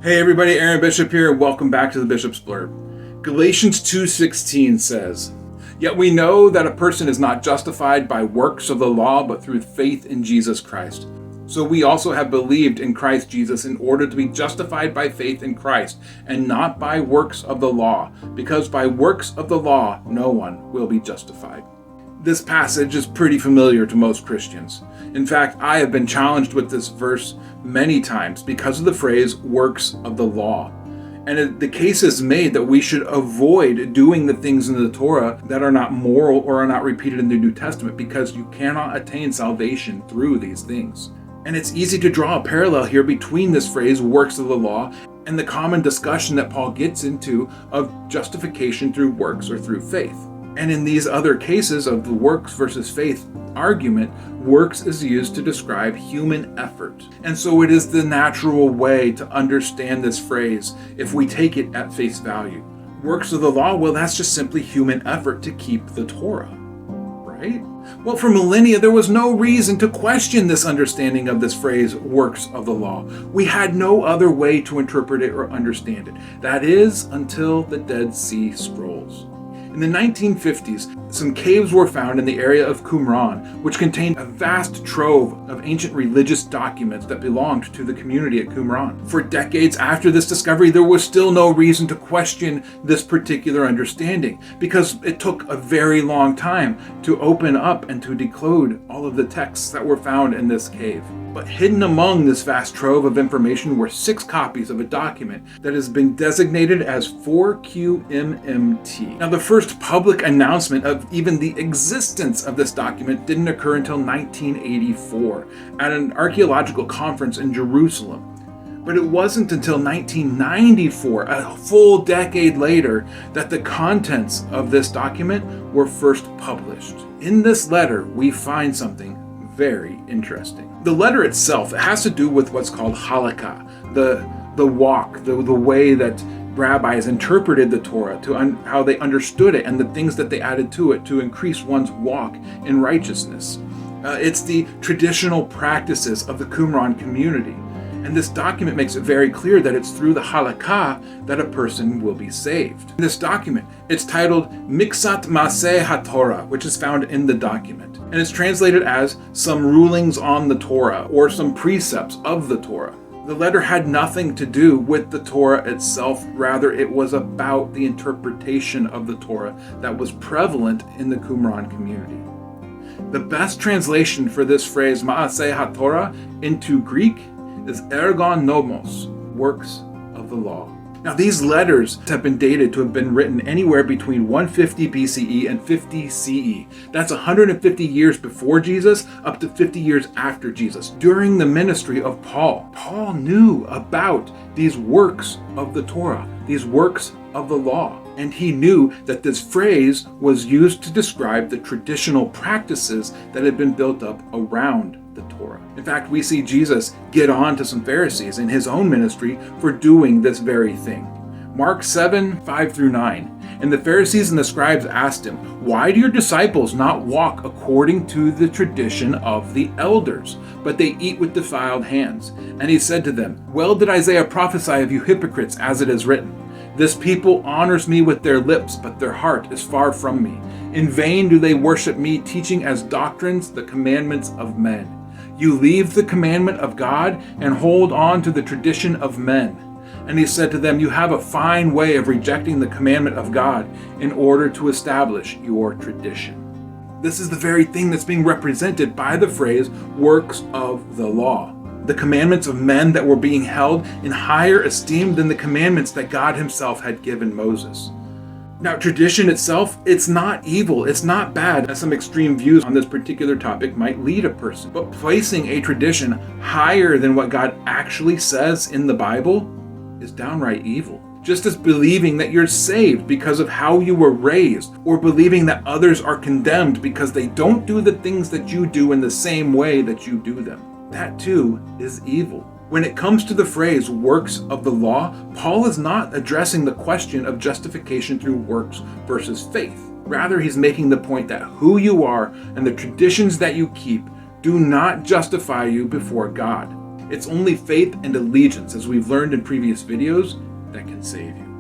Hey everybody, Aaron Bishop here. Welcome back to the Bishop's Blurb. Galatians 2:16 says, "Yet we know that a person is not justified by works of the law, but through faith in Jesus Christ. So we also have believed in Christ Jesus in order to be justified by faith in Christ, and not by works of the law, because by works of the law no one will be justified." This passage is pretty familiar to most Christians. In fact, I have been challenged with this verse many times because of the phrase works of the law. And the case is made that we should avoid doing the things in the Torah that are not moral or are not repeated in the New Testament, because you cannot attain salvation through these things. And it's easy to draw a parallel here between this phrase works of the law and the common discussion that Paul gets into of justification through works or through faith. And in these other cases of the works versus faith argument, works is used to describe human effort. And so it is the natural way to understand this phrase if we take it at face value. Works of the law, well, that's just simply human effort to keep the Torah, right? Well, for millennia, there was no reason to question this understanding of this phrase, works of the law. We had no other way to interpret it or understand it. That is, until the Dead Sea Scrolls. In the 1950s, some caves were found in the area of Qumran, which contained a vast trove of ancient religious documents that belonged to the community at Qumran. For decades after this discovery, there was still no reason to question this particular understanding, because it took a very long time to open up and to decode all of the texts that were found in this cave. But hidden among this vast trove of information were 6 copies of a document that has been designated as 4QMMT. Now, the first public announcement of even the existence of this document didn't occur until 1984 at an archaeological conference in Jerusalem. But it wasn't until 1994, a full decade later, that the contents of this document were first published. In this letter, we find something very interesting. The letter itself, it has to do with what's called halakha, the walk, the way that rabbis interpreted the Torah, how they understood it, and the things that they added to it to increase one's walk in righteousness. It's the traditional practices of the Qumran community. And this document makes it very clear that it's through the halakha that a person will be saved. In this document, it's titled Miksat Maseh HaTorah, which is found in the document. And it's translated as some rulings on the Torah, or some precepts of the Torah. The letter had nothing to do with the Torah itself. Rather, it was about the interpretation of the Torah that was prevalent in the Qumran community. The best translation for this phrase, Ma'aseh HaTorah, into Greek is ergon nomos, works of the law. Now, these letters have been dated to have been written anywhere between 150 BCE and 50 CE. That's 150 years before Jesus, up to 50 years after Jesus, during the ministry of Paul. Paul knew about these works of the Torah, these works of the law. And he knew that this phrase was used to describe the traditional practices that had been built up around the Torah. In fact, we see Jesus get on to some Pharisees in his own ministry for doing this very thing. Mark 7:5-9. And the Pharisees and the scribes asked him, "Why do your disciples not walk according to the tradition of the elders, but they eat with defiled hands?" And he said to them, "Well did Isaiah prophesy of you hypocrites, as it is written, 'This people honors me with their lips, but their heart is far from me. In vain do they worship me, teaching as doctrines the commandments of men. You leave the commandment of God and hold on to the tradition of men.' And he said to them, 'You have a fine way of rejecting the commandment of God in order to establish your tradition.'" This is the very thing that's being represented by the phrase works of the law. The commandments of men that were being held in higher esteem than the commandments that God himself had given Moses. Now, tradition itself, it's not evil, it's not bad, as some extreme views on this particular topic might lead a person. But placing a tradition higher than what God actually says in the Bible is downright evil. Just as believing that you're saved because of how you were raised, or believing that others are condemned because they don't do the things that you do in the same way that you do them. That too is evil. When it comes to the phrase works of the law, Paul is not addressing the question of justification through works versus faith. Rather, he's making the point that who you are and the traditions that you keep do not justify you before God. It's only faith and allegiance, as we've learned in previous videos, that can save you.